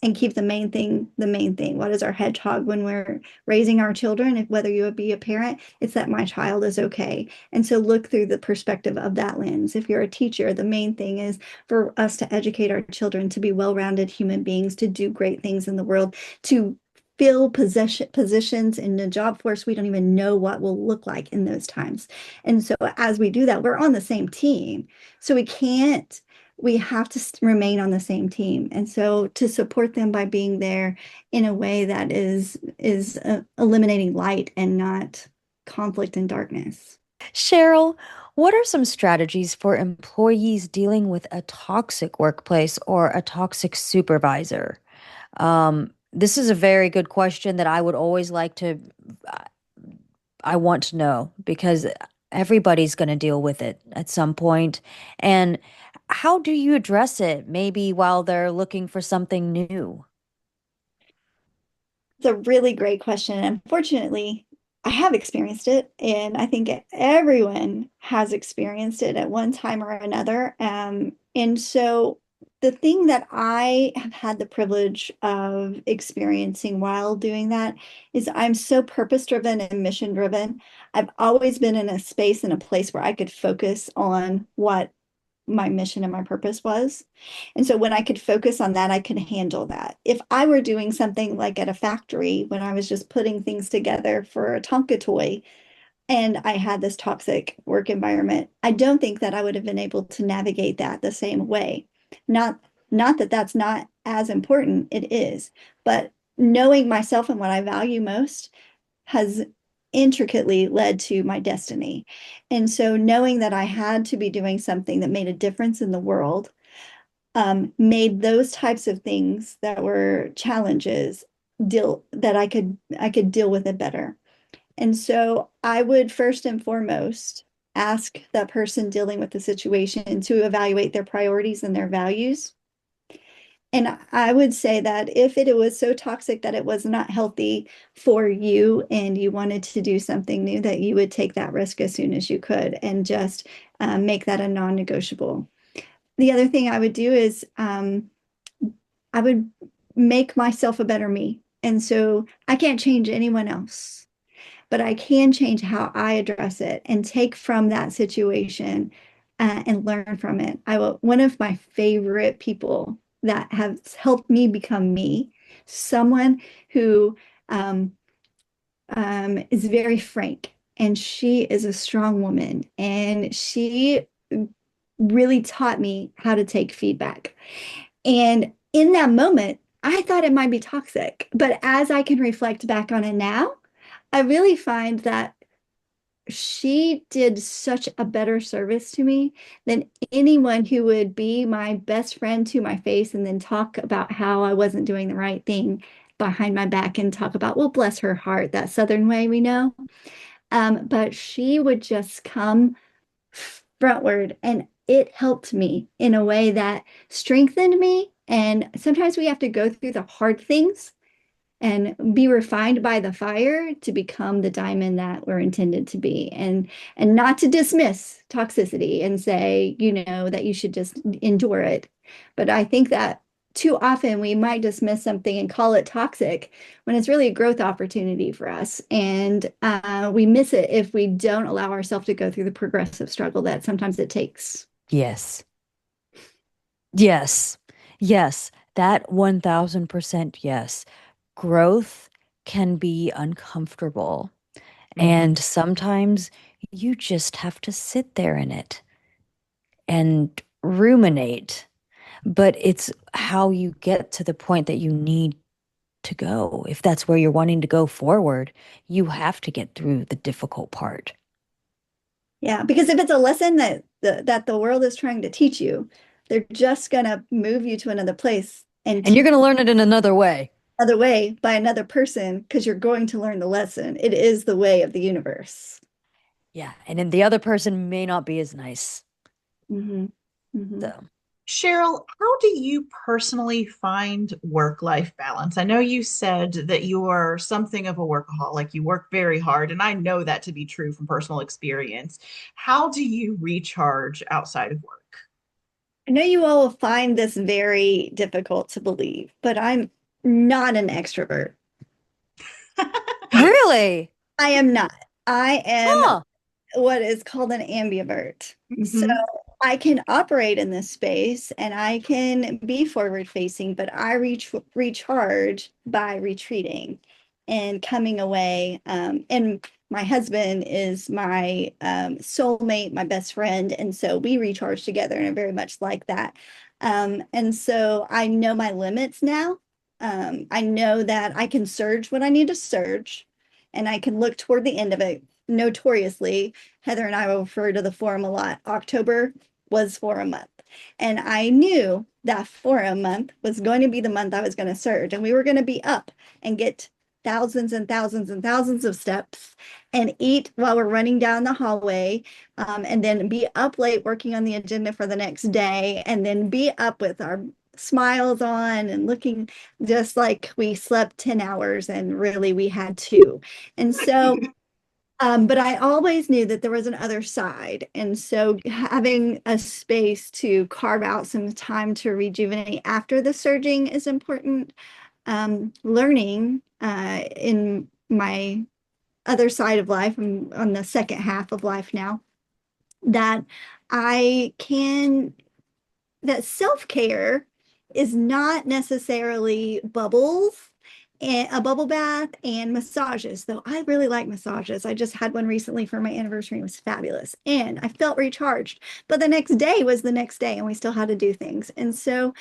and keep the main thing the main thing. What is our hedgehog when we're raising our children? If whether you would be a parent, it's that my child is okay. And so look through the perspective of that lens. If you're a teacher, the main thing is for us to educate our children to be well-rounded human beings, to do great things in the world, to fill positions in the job force we don't even know what will look like in those times. And so as we do that, we're on the same team. So we have to remain on the same team. And so to support them by being there in a way that is eliminating light and not conflict and darkness. Cheryl, what are some strategies for employees dealing with a toxic workplace or a toxic supervisor? This is a very good question that I would always like to, I want to know because everybody's going to deal with it at some point. And how do you address it? Maybe while they're looking for something new. It's a really great question. Unfortunately, I have experienced it, and I think everyone has experienced it at one time or another. And so the thing that I have had the privilege of experiencing while doing that is I'm so purpose driven and mission driven. I've always been in a space and a place where I could focus on what my mission and my purpose was. And so when I could focus on that, I could handle that. If I were doing something like at a factory when I was just putting things together for a Tonka toy and I had this toxic work environment, I don't think that I would have been able to navigate that the same way. Not not that that's not as important, it is, but knowing myself and what I value most has intricately led to my destiny. And so knowing that I had to be doing something that made a difference in the world, made those types of things that were challenges deal that I could deal with it better. And so I would first and foremost ask that person dealing with the situation to evaluate their priorities and their values. And I would say that if it was so toxic that it was not healthy for you and you wanted to do something new, that you would take that risk as soon as you could and just make that a non-negotiable. The other thing I would do is I would make myself a better me. And so I can't change anyone else, but I can change how I address it and take from that situation and learn from it. One of my favorite people that has helped me become me, someone who um, is very frank, and she is a strong woman, and she really taught me how to take feedback. And in that moment, I thought it might be toxic, but as I can reflect back on it now, I really find that she did such a better service to me than anyone who would be my best friend to my face and then talk about how I wasn't doing the right thing behind my back and talk about, well, bless her heart, that Southern way we know. But she would just come frontward, and it helped me in a way that strengthened me. And sometimes we have to go through the hard things and be refined by the fire to become the diamond that we're intended to be. And not to dismiss toxicity and say, that you should just endure it. But I think that too often we might dismiss something and call it toxic when it's really a growth opportunity for us. And we miss it if we don't allow ourselves to go through the progressive struggle that sometimes it takes. Yes. Yes. Yes. That 1000% yes. Growth can be uncomfortable. Mhm. And sometimes you just have to sit there in it and ruminate. But it's how you get to the point that you need to go. If that's where you're wanting to go forward, you have to get through the difficult part. Yeah, because if it's a lesson that the world is trying to teach you, they're just gonna move you to another place and And you're teach going to learn it in another way. another way by another person because you're going to learn the lesson. It is the way of the universe. Yeah. And then the other person may not be as nice. Hmm. Hmm. So, Cheryl, how do you personally find work-life balance? I know you said that you are something of a workaholic. You work very hard, and I know that to be true from personal experience. How do you recharge outside of work? I know you all will find this very difficult to believe, but I'm not an extrovert. really? I am not. I am Huh. what is called an ambivert. So Hmm. I can operate in this space and I can be forward facing, but I recharge by retreating and coming away. And my husband is my soulmate, my best friend. And so we recharge together and are very much like that. And so I know my limits now. I know that I can surge when I need to surge, and I can look toward the end of it. Notoriously, Heather and I will refer to the forum a lot. October was Forum Month. And I knew that Forum Month was going to be the month I was going to surge. And we were going to be up and get thousands and thousands and thousands of steps and eat while we're running down the hallway, and then be up late working on the agenda for the next day, and then be up with our smiles on and looking just like we slept 10 hours and really we had two. And so but I always knew that there was an other side. And so having a space to carve out some time to rejuvenate after the surging is important. Learning in my other side of life, I'm on the second half of life now, that I can that self-care is not necessarily bubbles and a bubble bath and massages, though I really like massages. I just had one recently for my anniversary. It was fabulous. And I felt recharged. But the next day was the next day, and we still had to do things. And so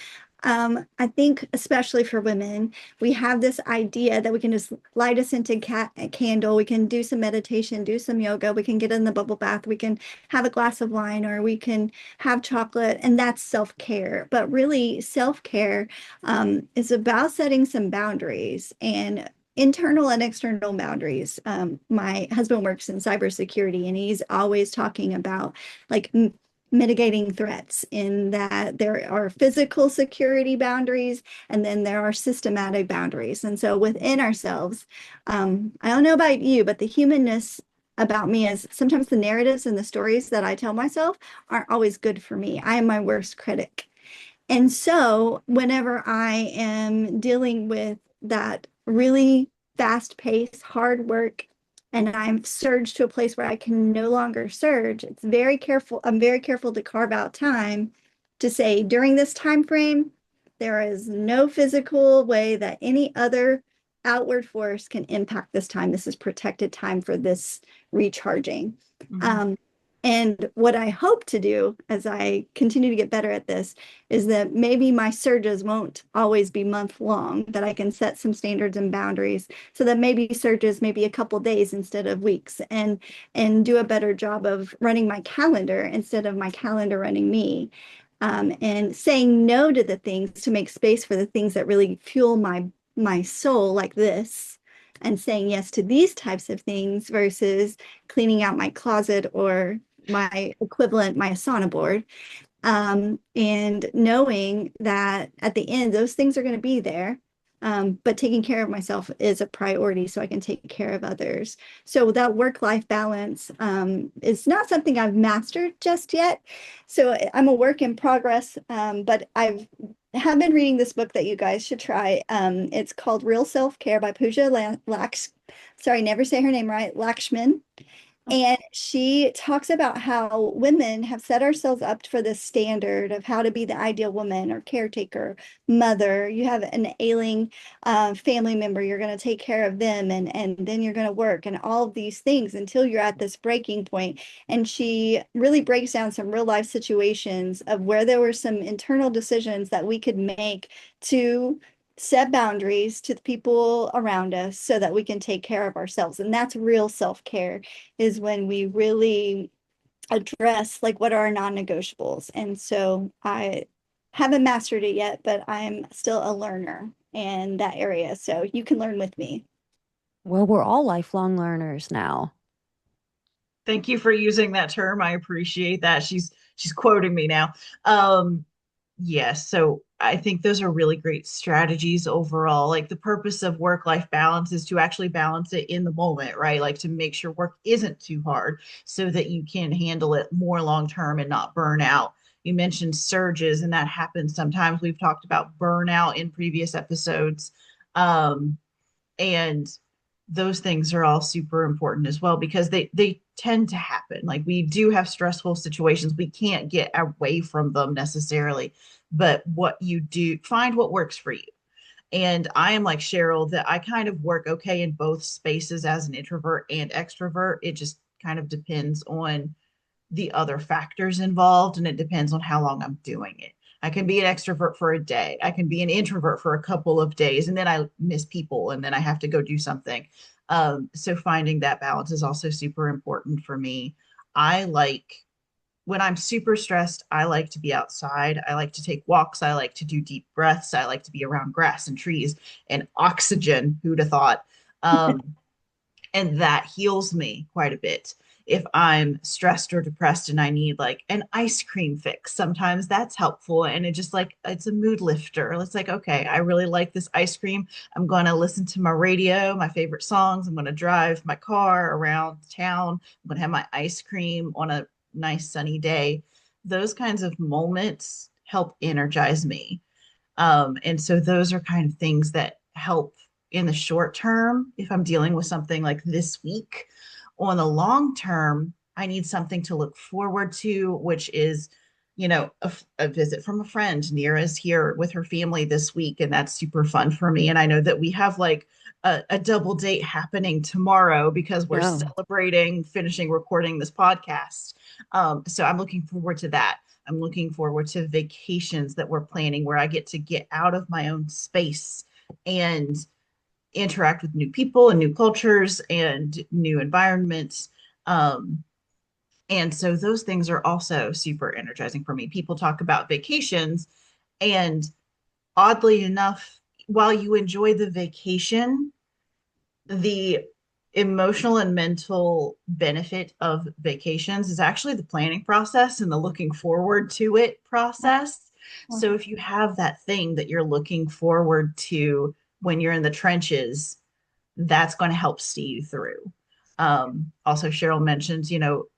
I think, especially for women, we have this idea that we can just light a scented candle, we can do some meditation, do some yoga, we can get in the bubble bath, we can have a glass of wine, or we can have chocolate, and that's self-care. But really, self-care is about setting some boundaries and internal and external boundaries. My husband works in cybersecurity, and he's always talking about like mitigating threats in that there are physical security boundaries and then there are systematic boundaries. And so within ourselves, I don't know about you, but the humanness about me is sometimes the narratives and the stories that I tell myself aren't always good for me. I am my worst critic. And so, whenever I am dealing with that really fast pace, hard work, and I'm surged to a place where I can no longer surge, it's very careful. I'm very careful to carve out time to say during this time frame, there is no physical way that any other outward force can impact this time. This is protected time for this recharging. Mhm. Um, and what I hope to do as I continue to get better at this is that maybe my surges won't always be month long, that I can set some standards and boundaries so that maybe surges maybe a couple days instead of weeks, and do a better job of running my calendar instead of my calendar running me. And saying no to the things to make space for the things that really fuel my soul, like this, and saying yes to these types of things versus cleaning out my closet or my equivalent, my Asana board, and knowing that at the end, those things are going to be there. But taking care of myself is a priority so I can take care of others. So that work-life balance is not something I've mastered just yet. So I'm a work in progress, but I've have been reading this book that you guys should try. It's called Real Self-Care by Pooja sorry, never say her name right, Lakshman. And she talks about how women have set ourselves up for this standard of how to be the ideal woman or caretaker, mother. You have an ailing family member, you're going to take care of them, and then you're going to work, and all of these things until you're at this breaking point. And she really breaks down some real life situations of where there were some internal decisions that we could make to set boundaries to the people around us so that we can take care of ourselves. And that's real self-care, is when we really address like what are our non-negotiables. And so I haven't mastered it yet, but I'm still a learner in that area. So you can learn with me. Well, we're all lifelong learners now. Thank you for using that term. I appreciate that. She's quoting me now. Um, yes, so I think those are really great strategies overall. Like the purpose of work-life balance is to actually balance it in the moment, right? Like to make sure work isn't too hard so that you can handle it more long term and not burn out. You mentioned surges, and that happens sometimes. We've talked about burnout in previous episodes. Um, and those things are all super important as well because they tend to happen. Like we do have stressful situations, we can't get away from them necessarily, but what you do, find what works for you. And I am like Sheril, that I kind of work okay in both spaces as an introvert and extrovert. It just kind of depends on the other factors involved, and it depends on how long I'm doing it. I can be an extrovert for a day. I can be an introvert for a couple of days, and then I miss people, and then I have to go do something. So finding that balance is also super important for me. I like when I'm super stressed, I like to be outside. I like to take walks. I like to do deep breaths. I like to be around grass and trees and oxygen. Who'd have thought? And that heals me quite a bit. If I'm stressed or depressed and I need like an ice cream fix, sometimes that's helpful. And it just like, it's a mood lifter. It's like, okay, I really like this ice cream. I'm going to listen to my radio, my favorite songs. I'm going to drive my car around town. I'm going to have my ice cream on a nice sunny day. Those kinds of moments help energize me. And so those are kind of things that help in the short term if I'm dealing with something like this week. On the long term, I need something to look forward to, which is, a visit from a friend. Neera's here with her family this week, and that's super fun for me. And I know that we have like a double date happening tomorrow because we're Oh. celebrating finishing recording this podcast. So I'm looking forward to that. I'm looking forward to vacations that we're planning where I get out of my own space and interact with new people and new cultures and new environments. Um, and so those things are also super energizing for me. People talk about vacations, and oddly enough, while you enjoy the vacation, the emotional and mental benefit of vacations is actually the planning process and the looking forward to it process. So if you have that thing that you're looking forward to when you're in the trenches, that's going to help see you through. Also, Sheril mentions,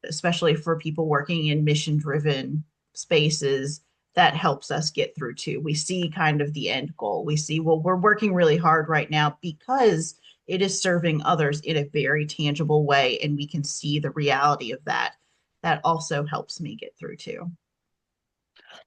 especially for people working in mission driven spaces, that helps us get through too. We see kind of the end goal. We see, well, we're working really hard right now because it is serving others in a very tangible way, and we can see the reality of that. That also helps me get through too.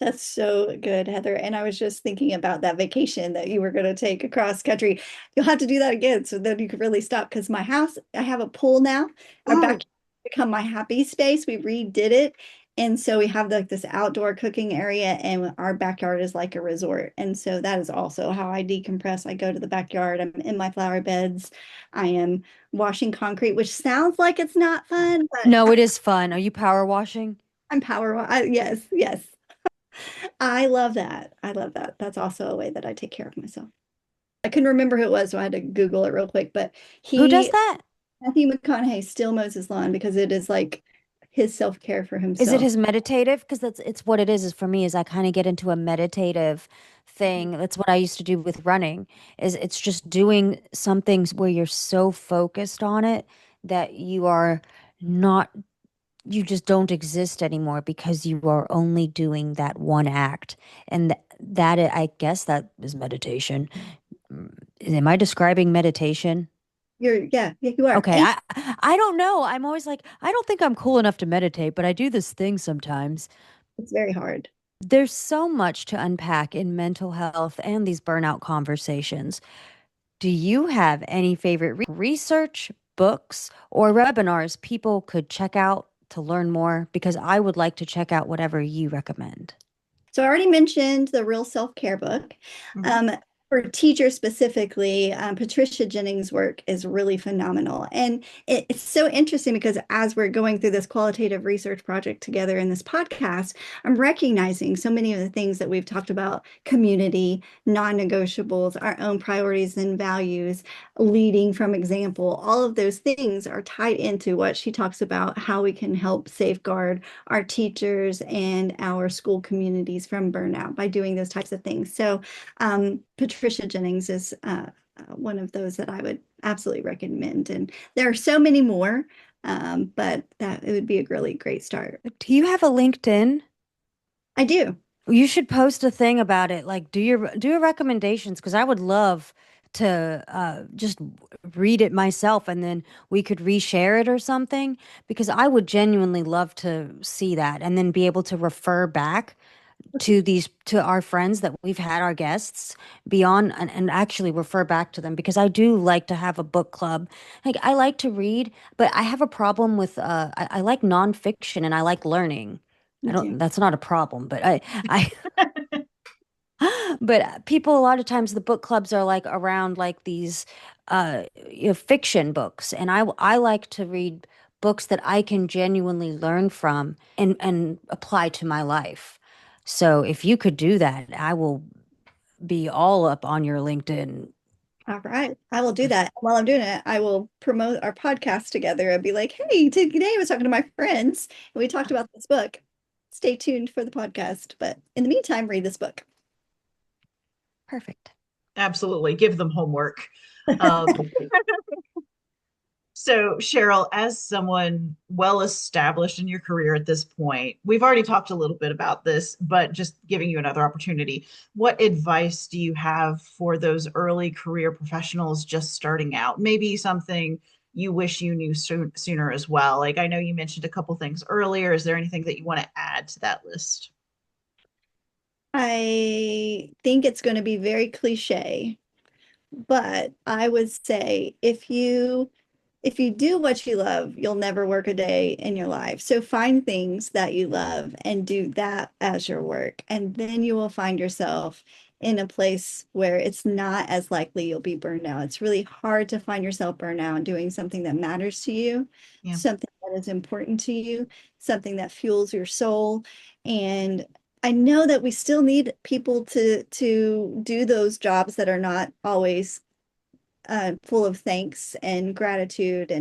That's so good, Heather. And I was just thinking about that vacation that you were going to take across country. You'll have to do that again so then you can really stop. Because my house, I have a pool now. Our Ooh, backyard become my happy space. We redid it. And so we have like this outdoor cooking area, and our backyard is like a resort. And so that is also how I decompress. I go to the backyard, I'm in my flower beds, I am washing concrete, which sounds like it's not fun, but No, it is fun. Are you power washing? I'm yes, yes. I love that. I love that. That's also a way that I take care of myself. I couldn't remember who it was, so I had to Google it real quick. But Who does he, that? Matthew McConaughey, still mows his lawn because it is like his self-care for Is it himself. his meditative? Because it's what it is for me is I kind of get into a meditative thing. That's what I used to do with running. Is it's just doing some things where you're so focused on it that you are not you just don't exist anymore because you are only doing that one act. And I guess that is meditation. Am I describing meditation? Yeah, you are. Okay, And I don't know. I'm always like, I don't think I'm cool enough to meditate, but I do this thing sometimes. it's very hard. There's so much to unpack in mental health and these burnout conversations. Do you have any favorite research, books, or webinars people could check out to learn more? Because I would like to check out whatever you recommend. So I already mentioned the Real Self-Care book. Mhm. Um, for teachers specifically, Patricia Jennings' work is really phenomenal. And it's so interesting because as we're going through this qualitative research project together in this podcast, I'm recognizing so many of the things that we've talked about: community, non-negotiables, our own priorities and values, leading from example. All of those things are tied into what she talks about, how we can help safeguard our teachers and our school communities from burnout by doing those types of things. So Patricia Jennings is one of those that I would absolutely recommend. And there are so many more, but that it would be a really great start. Do you have a LinkedIn? I do. You should post a thing about it. Like, do your recommendations because I would love to just read it myself and then we could reshare it or something because I would genuinely love to see that and then be able to refer back to our friends that we've had our guests beyond and actually refer back to them because I do like to have a book club. Like I like to read, but I have a problem with I like nonfiction and I like learning. I Me too. don't that's not a problem, but I but people a lot of times the book clubs are like around like these fiction books and I like to read books that I can genuinely learn from and apply to my life. So if you could do that, I will be all up on your LinkedIn. All right. I will do that. While I'm doing it, I will promote our podcast together and be like, hey, today I was talking to my friends and we talked about this book. Stay tuned for the podcast. But in the meantime, read this book. Perfect. Absolutely. Give them homework. Um, So, Cheryl, as someone well established in your career at this point, we've already talked a little bit about this, but just giving you another opportunity. What advice do you have for those early career professionals just starting out? Maybe something you wish you knew sooner as well. Like I know you mentioned a couple things earlier. Is there anything that you want to add to that list? I think it's going to be very cliche, but I would say if you do what you love, you'll never work a day in your life. So find things that you love and do that as your work. And then you will find yourself in a place where it's not as likely you'll be burned out. It's really hard to find yourself burned out doing something that matters to you, Yeah. something that is important to you, something that fuels your soul. And I know that we still need people to do those jobs that are not always full of thanks and gratitude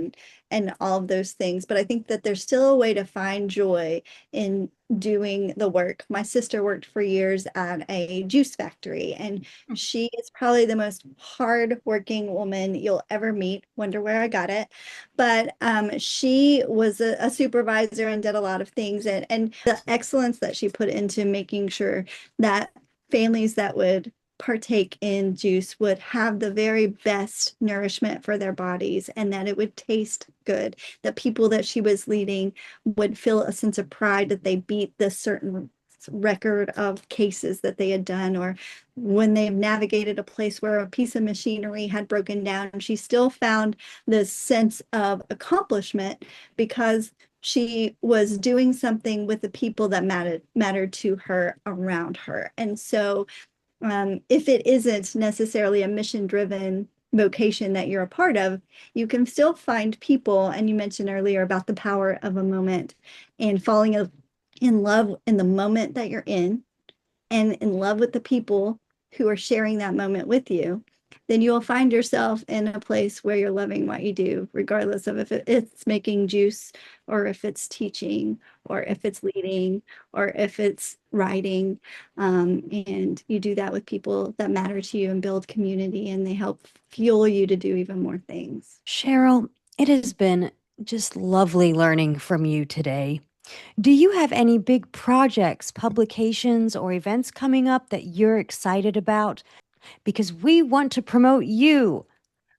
and all of those things. But I think that there's still a way to find joy in doing the work. My sister worked for years at a juice factory, and she is probably the most hardworking woman you'll ever meet. Wonder where I got it. But she was a supervisor and did a lot of things, and the excellence that she put into making sure that families that would partake in juice would have the very best nourishment for their bodies and that it would taste good. The people that she was leading would feel a sense of pride that they beat this certain record of cases that they had done, or when they've navigated a place where a piece of machinery had broken down, she still found this sense of accomplishment because she was doing something with the people that mattered to her around her. And so if it isn't necessarily a mission driven vocation that you're a part of, you can still find people. And you mentioned earlier about the power of a moment and falling in love in the moment that you're in and in love with the people who are sharing that moment with you. then you'll find yourself in a place where you're loving what you do, regardless of if it's making juice or if it's teaching or if it's leading or if it's writing. And you do that with people that matter to you and build community, and they help fuel you to do even more things. Cheryl, it has been just lovely learning from you today. Do you have any big projects, publications, or events coming up that you're excited about? Because we want to promote you.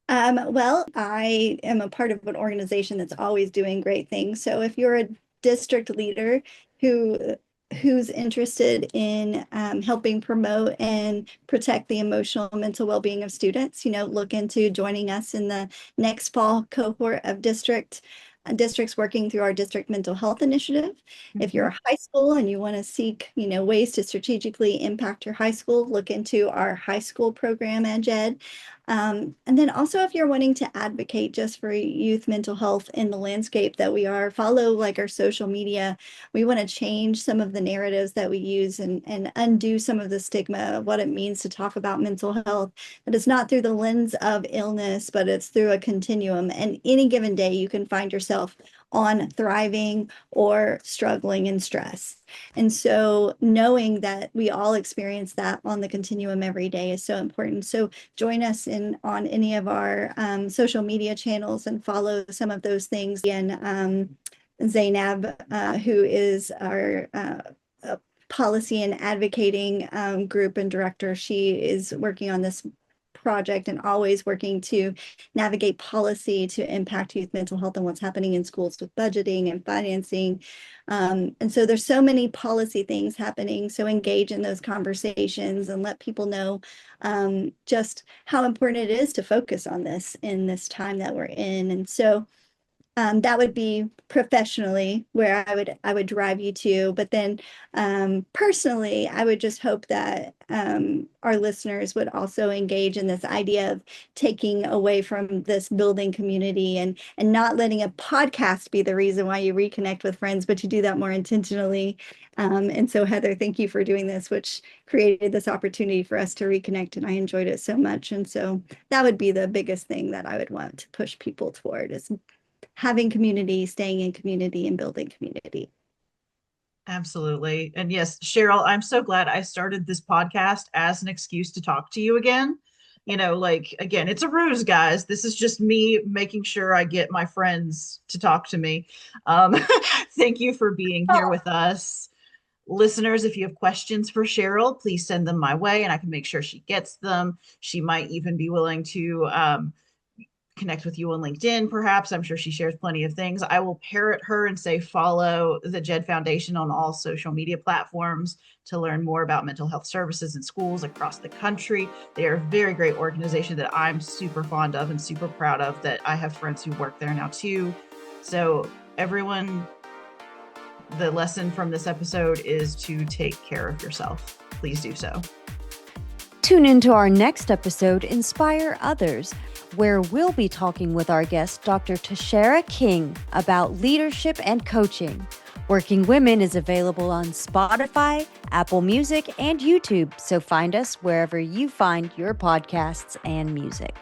Well, I am a part of an organization that's always doing great things. So if you're a district leader who who's interested in helping promote and protect the emotional and mental well-being of students, look into joining us in the next fall cohort of districts working through our district mental health initiative. If you're Mhm. a high school and you want to seek, ways to strategically impact your high school, look into our high school program at Jed. And then also if you're wanting to advocate just for youth mental health in the landscape that we are, follow like our social media. We want to change some of the narratives that we use and undo some of the stigma of what it means to talk about mental health. But it's not through the lens of illness, but it's through a continuum. And any given day, you can find yourself on thriving or struggling in stress. And so knowing that we all experience that on the continuum every day is so important. So join us in on any of our social media channels and follow some of those things. And Zainab, who is our policy and advocating group and director, she is working on this project and always working to navigate policy to impact youth mental health and what's happening in schools with budgeting and financing. And so there's so many policy things happening. So engage in those conversations and let people know just how important it is to focus on this in this time that we're in. And so that would be professionally where I would drive you to. But then personally, I would just hope that our listeners would also engage in this idea of taking away from this building community and not letting a podcast be the reason why you reconnect with friends, but to do that more intentionally. And so Heather, thank you for doing this, which created this opportunity for us to reconnect, and I enjoyed it so much. And so that would be the biggest thing that I would want to push people toward is having community, staying in community, and building community. Absolutely. And yes, Cheryl, I'm so glad I started this podcast as an excuse to talk to you again. Like, again, it's a ruse, guys. This is just me making sure I get my friends to talk to me. Um, thank you for being here with us. Listeners, if you have questions for Cheryl, please send them my way and I can make sure she gets them. She might even be willing to connect with you on LinkedIn, perhaps. I'm sure she shares plenty of things. I will parrot her and say follow the Jed Foundation on all social media platforms to learn more about mental health services in schools across the country. They are a very great organization that I'm super fond of and super proud of, that I have friends who work there now too. So everyone, the lesson from this episode is to take care of yourself. Please do so. Tune into our next episode, Inspire Others, where we'll be talking with our guest, Dr. Tashara King, about leadership and coaching. Working Women is available on Spotify, Apple Music, and YouTube, so find us wherever you find your podcasts and music.